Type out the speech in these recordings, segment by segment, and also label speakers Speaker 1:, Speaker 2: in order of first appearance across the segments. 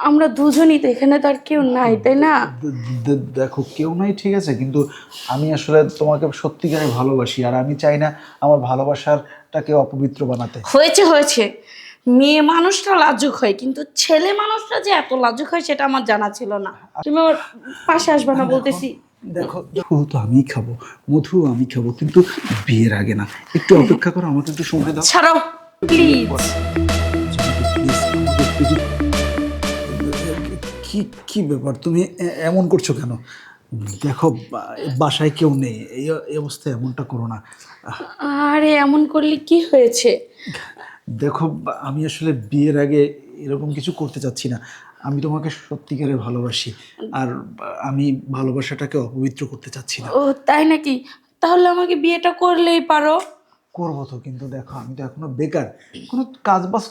Speaker 1: আমরা দুজনই তো, এখানে তো আর কেউ নাই, তাই না?
Speaker 2: দেখো কেউ নাই ঠিক আছে, কিন্তু আমি আসলে তোমাকে সত্যিকারে ভালোবাসি, আর আমি চাই না আমার ভালোবাসারটাকে অপবিত্র বানাতে।
Speaker 1: হয়েছে হয়েছে, মেয়ে মানুষটা লাজুক হয়, কিন্তু ছেলে মানুষটা যে এত লাজুক হয় সেটা আমার জানা ছিল না। তুমি আমার পাশে আসবে না বলতেছি।
Speaker 2: দেখো ফুল তো আমিই খাবো, মধু আমি খাবো, কিন্তু বিয়ের আগে না, একটু অপেক্ষা করো, আমাকে একটু সময় দাও।
Speaker 1: ছাড়াও প্লিজ।
Speaker 2: কি কি ব্যাপার, তুমি এমন করছো কেন? দেখো বাসায় কেউ নেই, এই অবস্থায় এমনটা করো না।
Speaker 1: আরে এমন করলে কি হয়েছে?
Speaker 2: দেখো আমি আসলে বিয়ের আগে এরকম কিছু করতে চাচ্ছি না। আমি তোমাকে সত্যিকারে ভালোবাসি, আর আমি ভালোবাসাটাকে অপবিত্র করতে চাচ্ছি না।
Speaker 1: ও তাই নাকি? তাহলে আমাকে বিয়েটা করলেই পারো।
Speaker 2: করবো তো, কিন্তু দেখো আমি তো এখনো বেকার, কোনো কাজ বাজ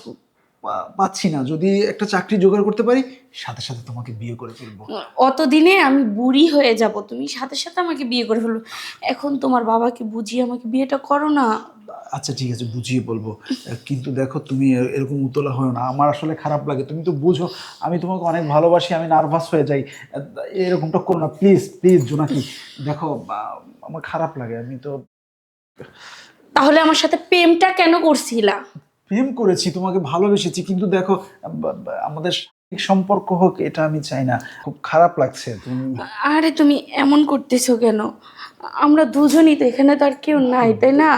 Speaker 2: পাচ্ছি না। যদি একটা চাকরি জোগাড় করতে পারি, সাথে সাথে তোমাকে বিয়ে করে ফেলবো।
Speaker 1: অতদিনে আমি বুড়ি হয়ে যাব, তুমি সাথে সাথে আমাকে বিয়ে করে ফেলো। এখন তোমার বাবাকে বুঝিয়ে আমাকে বিয়েটা করো না।
Speaker 2: আচ্ছা ঠিক আছে, বুঝিয়ে বলবো, কিন্তু দেখো তুমি এরকম উতলা হয় না, আমার আসলে খারাপ লাগে, তুমি তো বুঝো আমি তোমাকে অনেক ভালোবাসি, আমি নার্ভাস হয়ে যাই। এরকমটা করো না প্লিজ প্লিজ জোনাকি। দেখো আমার খারাপ লাগে, আমি তো
Speaker 1: তাহলে আমার সাথে প্রেমটা কেন করছিলা?
Speaker 2: প্রেম করেছি, তোমাকে ভালোবেসেছি, কিন্তু দেখো আমাদের শারীরিক সম্পর্ক হোক এটা আমি চাই না। খুব খারাপ লাগছে তুমি।
Speaker 1: আরে তুমি এমন করতেছো কেন? আমরা দুজনই তো, এখানে তো আর কেউ নাই, তাই না?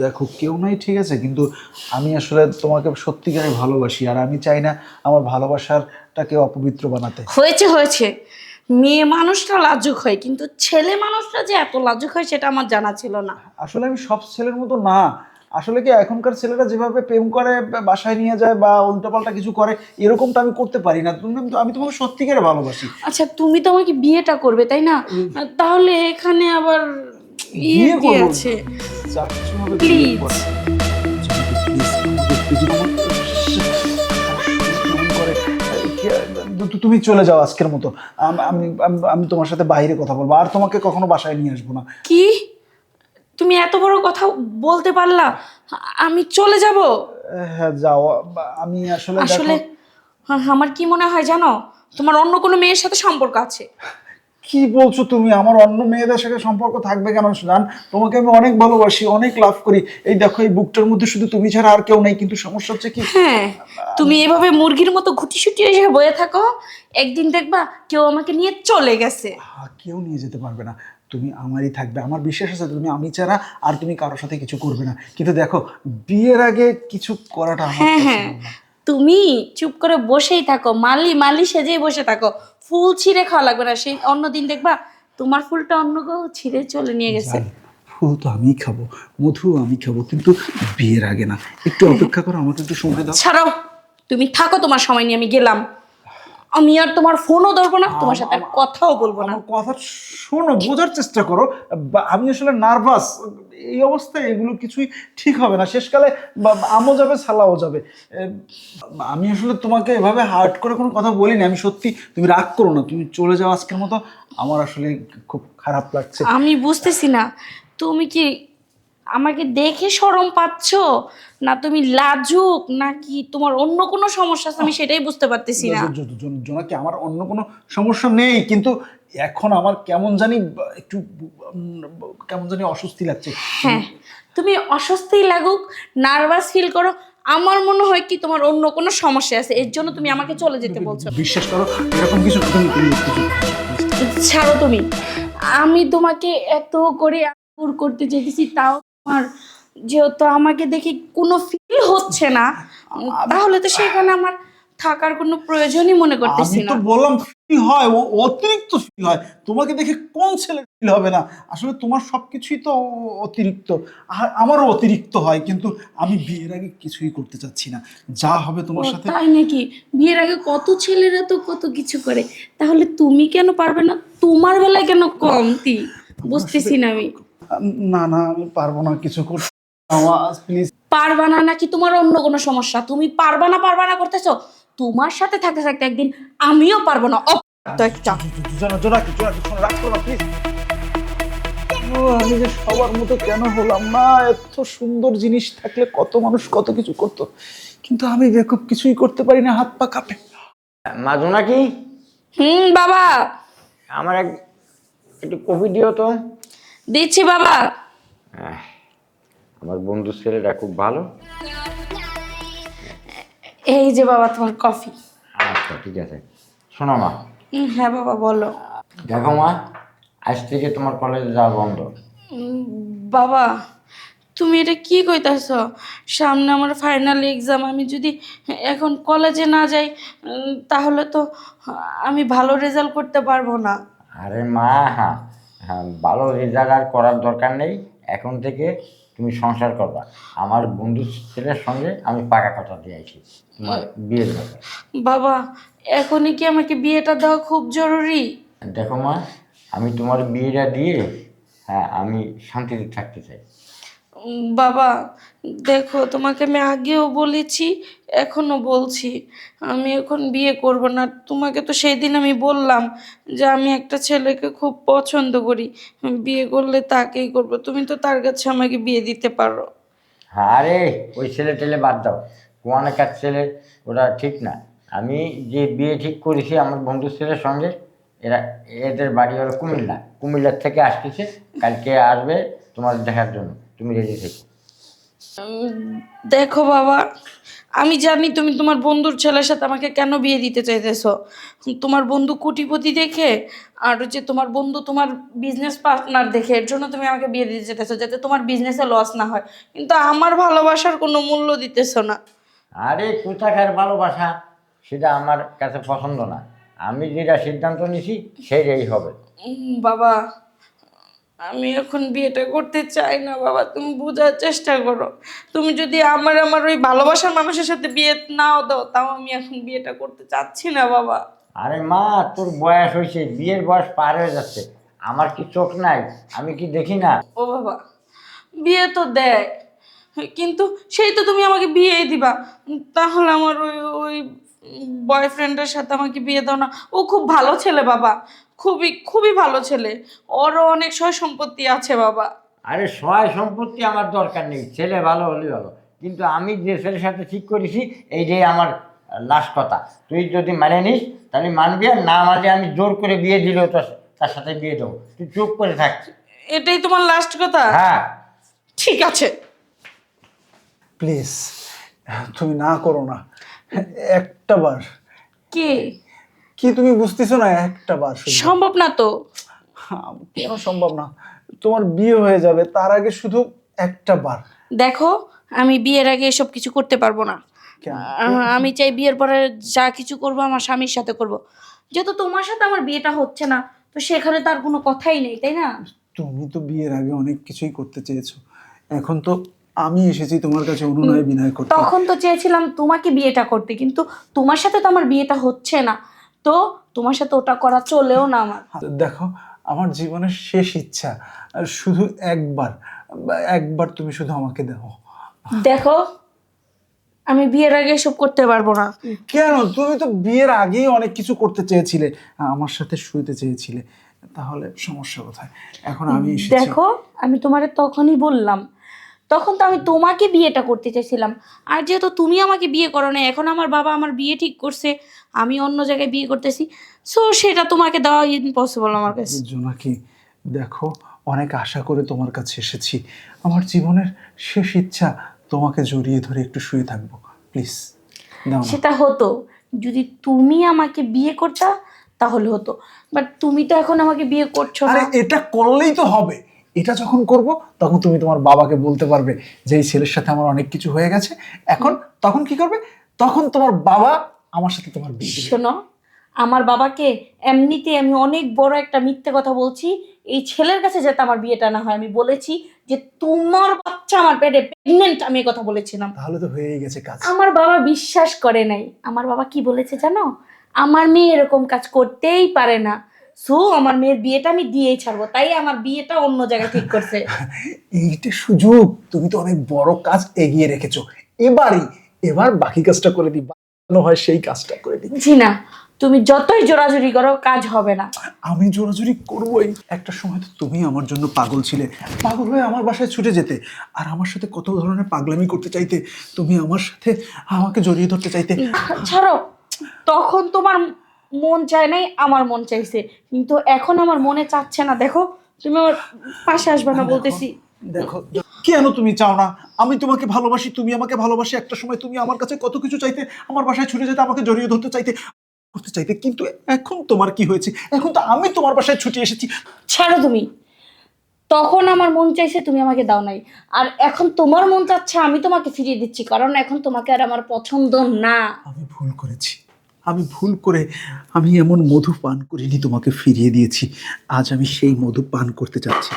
Speaker 2: দেখো কেউ নাই ঠিক আছে, কিন্তু আমি আসলে তোমাকে সত্যিকারে ভালোবাসি, আর আমি চাই না আমার ভালোবাসারটাকে অপবিত্র বানাতে।
Speaker 1: হয়েছে হয়েছে, মেয়ে মানুষটা লাজুক হয়, কিন্তু ছেলে মানুষটা যে এত লাজুক হয় সেটা আমার জানা ছিল না।
Speaker 2: আসলে আমি সব ছেলের মতো না। আসলে কি এখনকার ছেলেরা যেভাবে প্রেম করে, বাসায় নিয়ে যায় বা উল্টাপাল্টা কিছু করে, এরকমটা আমি করতে পারি না। আমি তোমাকে সত্যিকারে ভালোবাসি।
Speaker 1: আচ্ছা তুমি তো আমাকে বিয়েটা করবে, তাই না? তাহলে এখানে আবার
Speaker 2: বিয়ে
Speaker 1: কি
Speaker 2: করবো,
Speaker 1: আছে?
Speaker 2: যা কিছু হবে বিয়ে
Speaker 1: প্লিজ।
Speaker 2: করবো। Please, তুই যদি আমার কেমন করে, তুমি চলে যাও আজকের মতো। আমি তোমার সাথে বাইরে কথা বলবো, আর তোমাকে কখনো বাসায় নিয়ে আসবো না।
Speaker 1: কি? তুমি এত বড় কথা বলতে পারলা? আমি চলে যাব?
Speaker 2: হ্যাঁ যাও। আমি আসলে
Speaker 1: আসলে
Speaker 2: দেখো
Speaker 1: আমার কি মনে হয় জানো, তোমার অন্য কোনো মেয়ের সাথে সম্পর্ক আছে।
Speaker 2: কি বলছো তুমি, আমার অন্য মেয়েদের সাথে সম্পর্ক থাকবে কেন জান? তোমাকে আমি অনেক ভালোবাসি, অনেক লাভ করি। এই দেখো এই বুকটার মধ্যে শুধু তুমি ছাড়া আর কেউ নেই, কিন্তু সমস্যা হচ্ছে কি,
Speaker 1: হ্যাঁ, তুমি এভাবে মুরগির মতো গুটিসুটি এসে বয়ে থাকো, একদিন দেখবা কেউ আমাকে নিয়ে চলে গেছে।
Speaker 2: কেউ নিয়ে যেতে পারবে না। তুমি আমারই থাকবে, আমার বিশ্বাস আছে তুমি আমি ছাড়া আর তুমি কারোর সাথে কিছু করবে না। কিন্তু দেখো বিয়ের আগে কিছু করাটা আমার
Speaker 1: হ্যাঁ হ্যাঁ,
Speaker 2: পছন্দ না।
Speaker 1: তুমি চুপ করে বসেই থাকো, মালি মালি সেজেই বসে থাকো। ফুল ছিঁড়ে খাওয়া লাগবে না, সেই অন্যদিন দেখবা তোমার ফুলটা অন্য কেউ ছিঁড়ে চলে নিয়ে গেছে।
Speaker 2: জান, ফুল তো আমিই খাবো, মধু আমি খাবো, কিন্তু বিয়ের আগে না, একটু অপেক্ষা করো, আমাকে একটু সময় দাও।
Speaker 1: ছাড়াও, তুমি থাকো, তোমার সময় নিয়ে আমি গেলাম। আমি আর তোমার ফোনও ধরবো না, তোমার সাথে আর কথাও বলবো না।
Speaker 2: আমার কথা শোনো, বোঝার চেষ্টা করো। আমি আসলে নার্ভাস, এই অবস্থায় এগুলো কিছুই ঠিক হবে না। শেষকালে আমও যাবে সালাও যাবে। আমি আসলে তোমাকে এভাবে হার্ট করে কোনো কথা বলিনি, আমি সত্যি। তুমি রাগ করো না, তুমি চলে যাও আজকের মতো। আমার আসলে খুব খারাপ লাগছে।
Speaker 1: আমি বুঝতেছি না, তুমি কি আমাকে দেখে শরম পাচ্ছ, না তুমি লাজুক, নাকি তোমার অন্য কোনো সমস্যা আছে, আমি সেটাই বুঝতে পারতেছি না।
Speaker 2: জোনাকি, আমার অন্য কোনো সমস্যা নেই, কিন্তু এখন আমার কেমন জানি একটু কেমন জানি অস্বস্তি লাগছে।
Speaker 1: হ্যাঁ, তুমি অস্বস্তি লাগুক, নার্ভাস ফিল করো, আমার মনে হয় কি তোমার অন্য কোনো সমস্যা আছে, এর জন্য তুমি আমাকে চলে যেতে বলছো।
Speaker 2: বিশ্বাস করো এরকম কিছু না, তুমি
Speaker 1: ছাড়ো তুমি, আমি তোমাকে এত করে আদর করতে চেয়েছি, তাও তোমার যেহেতু আমাকে দেখে কোনো ফিল হচ্ছে না, তাহলে তো সেখানে আমার থাকার কোনো প্রয়োজনই মনে করতেছি
Speaker 2: আমি তো
Speaker 1: না।
Speaker 2: বললাম ফিল হয়, ও অতিরিক্ত ফিল হয়। তোমাকে দেখে কোন ছেলে ফিল হবে না? আসলে তোমার সবকিছুই তো অতিরিক্ত, আর আমারও অতিরিক্ত হয়, কিন্তু আমি বিয়ের আগে কিছুই করতে চাচ্ছি না। যা হবে
Speaker 1: ও
Speaker 2: তোমার সাথে।
Speaker 1: তাই নাকি? বিয়ের আগে কত ছেলেরা তো কত কিছু করে, তাহলে তুমি কেন পারবে না? তোমার বেলায় কেন কমতি? বুঝতেছি না আমি।
Speaker 2: না না, আমি পারবো না কিছু করতে, আমার প্লিজ।
Speaker 1: পারবা না নাকি তোমার অন্য কোনো সমস্যা? তুমি পারবা না করতেছো, তোমার সাথে থাকতে থাকতে একদিন আমিও পারবো না। তো একটা
Speaker 2: জোনাকি রাগ করো না প্লিজ। আমি যে সবার মতো কেন হলাম না? এত সুন্দর জিনিস থাকলে কত মানুষ কত কিছু করতো, কিন্তু আমি বেকুব, কিছুই করতে পারি না, হাত পা কাঁপে।
Speaker 3: মাজু নাকি?
Speaker 1: বাবা।
Speaker 3: আমার একটু কফি দিও তো।
Speaker 1: দিচ্ছি বাবা।
Speaker 3: আমার বন্ধুর ছেলেটা খুব ভালো।
Speaker 1: এই যে বাবা তোমার কফি।
Speaker 3: আচ্ছা ঠিক আছে। শোনো মা,
Speaker 1: হ্যাঁ বাবা বলো।
Speaker 3: দেখো মা, আজ থেকে তোমার কলেজে যাওয়া বন্ধ।
Speaker 1: উম, বাবা তুমি এটা কি কইতাছ? সামনে আমার ফাইনাল এক্সাম, আমি যদি এখন কলেজে না যাই তাহলে তো আমি ভালো রেজাল্ট করতে পারবো না।
Speaker 3: আরে মা, হ্যাঁ হ্যাঁ, ভালো রেজাল্ট আর করার দরকার নেই। এখন থেকে তুমি সংসার করবা। আমার বন্ধুর ছেলের সঙ্গে আমি পাকা কথা দিয়েছি তোমার বিয়ের ব্যাপারে।
Speaker 1: বাবা এখনই কি আমাকে বিয়েটা দেওয়া খুব জরুরি?
Speaker 3: দেখো মা, আমি তোমার বিয়েটা দিয়ে আমি শান্তিতে থাকতে চাই।
Speaker 1: বাবা দেখো, তোমাকে আমি আগেও বলেছি, এখনো বলছি, আমি এখন বিয়ে করব না। তোমাকে তো সেই দিন আমি বললাম যে আমি একটা ছেলেকে খুব পছন্দ করি, বিয়ে করলে তাকেই করব। তুমি তো তার কাছে আমাকে বিয়ে দিতে পারো।
Speaker 3: আরে ওই ছেলে টেলে বাদ দাও, কোয়ানেকার ছেলে, ওরা ঠিক না। আমি যে বিয়ে ঠিক করেছি আমার বন্ধুর ছেলের সঙ্গে, এরা এদের বাড়ি হলো কুমিল্লার থেকে আসতেছে, কালকে আসবে তোমার দেখার জন্য। তুমি রেডি থেকো।
Speaker 1: দেখো বাবা, আমি জানি তুমি তোমার বন্ধুর ছেলের সাথে আমাকে কেন বিয়ে দিতে চাইতেছো। তোমার বন্ধু কোটিপতি দেখে, আর হচ্ছে তোমার বন্ধু তোমার বিজনেস পার্টনার দেখে, এর জন্য তুমি আমাকে বিয়ে দিতে চাইতেছো যাতে তোমার বিজনেসে লস না হয়। কিন্তু আমার ভালোবাসার কোনো মূল্য দিতেছো না।
Speaker 3: আরে কোথাকার ভালোবাসা, সেটা আমার কাছে পছন্দ না। আমি যেটা সিদ্ধান্ত নিছি সেটাই হবে।
Speaker 1: বাবা আমি এখন বিয়েটা করতে চাই না বাবা, তুমি বোঝার চেষ্টা করো। তুমি যদি আমার ওই ভালোবাসার মানুষের সাথে বিয়ে নাও দাও, তাও আমি এখন বিয়েটা করতে চাচ্ছি না বাবা।
Speaker 3: আরে মা, তোর বয়স হয়েছে, বিয়ের বয়স পার হয়ে যাচ্ছে। আমার কি চোখ নাই? আমি কি দেখি না?
Speaker 1: ও বাবা, বিয়ে তো দেয়, কিন্তু সেই তো তুমি আমাকে বিয়ে দিবা, তাহলে আমার ওই ওই বয়ফ্রেন্ডের সাথে আমাকে বিয়ে দাও না। ও খুব ভালো ছেলে বাবা, খুবই খুবই ভালো ছেলে, ওরও অনেক সয় সম্পত্তি আছে বাবা।
Speaker 3: আরে সহায় সম্পত্তি আমার দরকার নেই, ছেলে ভালো হলেই ভালো। কিন্তু আমি যে ছেলের সাথে ঠিক করেছি এইটাই আমার লাস্ট কথা। তুই যদি মানে নিস তাহলে মানবি, আর না মানলে আমি জোর করে বিয়ে দিলেও তার সাথে বিয়ে দেবো। তুই চুপ করে থাক।
Speaker 1: এটাই তোমার লাস্ট কথা?
Speaker 3: হ্যাঁ।
Speaker 1: ঠিক আছে।
Speaker 2: প্লিজ তুমি না করো না, একটা বার।
Speaker 1: কি
Speaker 2: কি তুমি বুঝতেছো না? একটা বার শুধু।
Speaker 1: সম্ভব না তো?
Speaker 2: কেন সম্ভব না? তোমার বিয়ে হয়ে যাবে, তার আগে শুধু একটা বার।
Speaker 1: দেখো, আমি বিয়ের আগে এসব কিছু করতে পারবো না।
Speaker 2: কেন?
Speaker 1: আমি চাই বিয়ের পরে যা কিছু করব আমার স্বামীর সাথে করব। যেহেতু তোমার সাথে আমার বিয়েটা হচ্ছে না, তো সেখানে তার কোনো কথাই নেই, তাই না?
Speaker 2: তুমি তো বিয়ের আগে অনেক কিছুই করতে চেয়েছো, এখন তো আমি এসেছি তোমার কাছে অনুনয় বিনয় করতে।
Speaker 1: তখন তো চেয়েছিলাম তোমাকে বিয়েটা করতে, কিন্তু তোমার সাথে তো আমার বিয়েটা হচ্ছে না, তো তোমার সাথে ওটা করা চলেও না আমার।
Speaker 2: দেখো, আমার জীবনের শেষ ইচ্ছা শুধু একবার, একবার তুমি শুধু আমাকে দাও।
Speaker 1: দেখো, আমি বিয়ের আগে এসব করতে পারবো না।
Speaker 2: কেন? তুমি তো বিয়ের আগেই অনেক কিছু করতে চেয়েছিলে, আমার সাথে শুইতে চেয়েছিলে, তাহলে সমস্যা কোথায়? এখন আমি এসেছি।
Speaker 1: দেখো, আমি তোমারে তখনই বললাম, তখন তো আমি তোমাকে বিয়েটা করতে চাইছিলাম। আর যেহেতু তুমি আমাকে বিয়ে করো না, এখন আমার বাবা আমার বিয়ে ঠিক করছে, আমি অন্য জায়গায় বিয়ে করতেছি, সো সেটা তোমাকে দেওয়া ইম্পসিবল আমার কাছে।
Speaker 2: জোনাকি, দেখো, অনেক আশা করে তোমার কাছে এসেছি, আমার জীবনের শেষ ইচ্ছা তোমাকে জড়িয়ে ধরে একটু শুয়ে থাকবো, প্লিজ দাও না।
Speaker 1: সেটা হতো যদি তুমি আমাকে বিয়ে করতা, তাহলে হতো, বাট তুমি তো এখন আমাকে বিয়ে করছো
Speaker 2: আরে
Speaker 1: না।
Speaker 2: এটা করলেই তো হবে। এটা যখন করব তখন তুমি তোমার বাবাকে বলতে পারবে যে এই ছেলের সাথে আমার অনেক কিছু হয়ে গেছে। এখন তখন কি করবে? তখন তোমার বাবা আমার সাথে তোমার বিয়ে দিবে।
Speaker 1: শোনো, আমার বাবাকে এমনিতে আমি অনেক বড় একটা মিথ্যে কথা বলছি, এই ছেলের কাছে যাতে আমার বিয়েটা না হয়। আমি বলেছি যে তোমার বাচ্চা আমার পেটে প্রেগনেন্ট, আমি এই কথা বলেছিলাম।
Speaker 2: তাহলে তো হয়েই গেছে কাজ।
Speaker 1: আমার বাবা বিশ্বাস করে নাই। আমার বাবা কি বলেছে জানো? আমার মেয়ে এরকম কাজ করতেই পারে না, সো আমার মেয়ের বিয়েটা আমি দিয়েই ছাড়বো। তাই আমার বিয়েটা অন্য জায়গায় ঠিক করছে।
Speaker 2: এইটা সুযোগ, তুমি তো অনেক বড় কাজ এগিয়ে রেখেছো। এবার বাকি কাজটা করে দিই, বানানো হয় সেই কাজটা করে দিই।
Speaker 1: জি না, তুমি যতই জোরাজুরি করো কাজ হবে না।
Speaker 2: আমি জোরাজুরি করবোই। একটা সময় তো তুমি আমার জন্য পাগল ছিলে, পাগল হয়ে আমার বাসায় ছুটে যেতে, আর আমার সাথে কত ধরনের পাগলামি করতে চাইতে। তুমি আমার সাথে আমাকে জড়িয়ে ধরতে চাইতে।
Speaker 1: ছাড়ো, তখন তোমার মন চায় নাই, আমার মন চাইছে, কিন্তু এখন আমার মনে চাচ্ছে না। দেখো তুমি আমার পাশে আসবে না বলতেছি।
Speaker 2: দেখো কেন তুমি চাও না? আমি তোমাকে ভালোবাসি, তুমি আমাকে ভালোবাসি। একটা সময় তুমি আমার কাছে কত কিছু চাইতে, আমার বাসায় ছুটে যেতে, আমাকে জড়িয়ে ধরতে চাইতে, করতে চাইতে, কিন্তু এখন তোমার কি হয়েছে? এখন তো আমি তোমার বাসায় ছুটে এসেছি।
Speaker 1: ছাড়ো তুমি। তখন আমার মন চাইছে, তুমি আমাকে দাও নাই, আর এখন তোমার মন চাচ্ছে আমি তোমাকে ফিরিয়ে দিচ্ছি, কারণ এখন তোমাকে আর আমার পছন্দ না।
Speaker 2: আমি ভুল করেছি, আমি ভুল করে আমি এমন মধু পান করিনি, তোমাকে ফিরিয়ে দিয়েছি। আজ আমি সেই মধু পান করতে চাচ্ছি।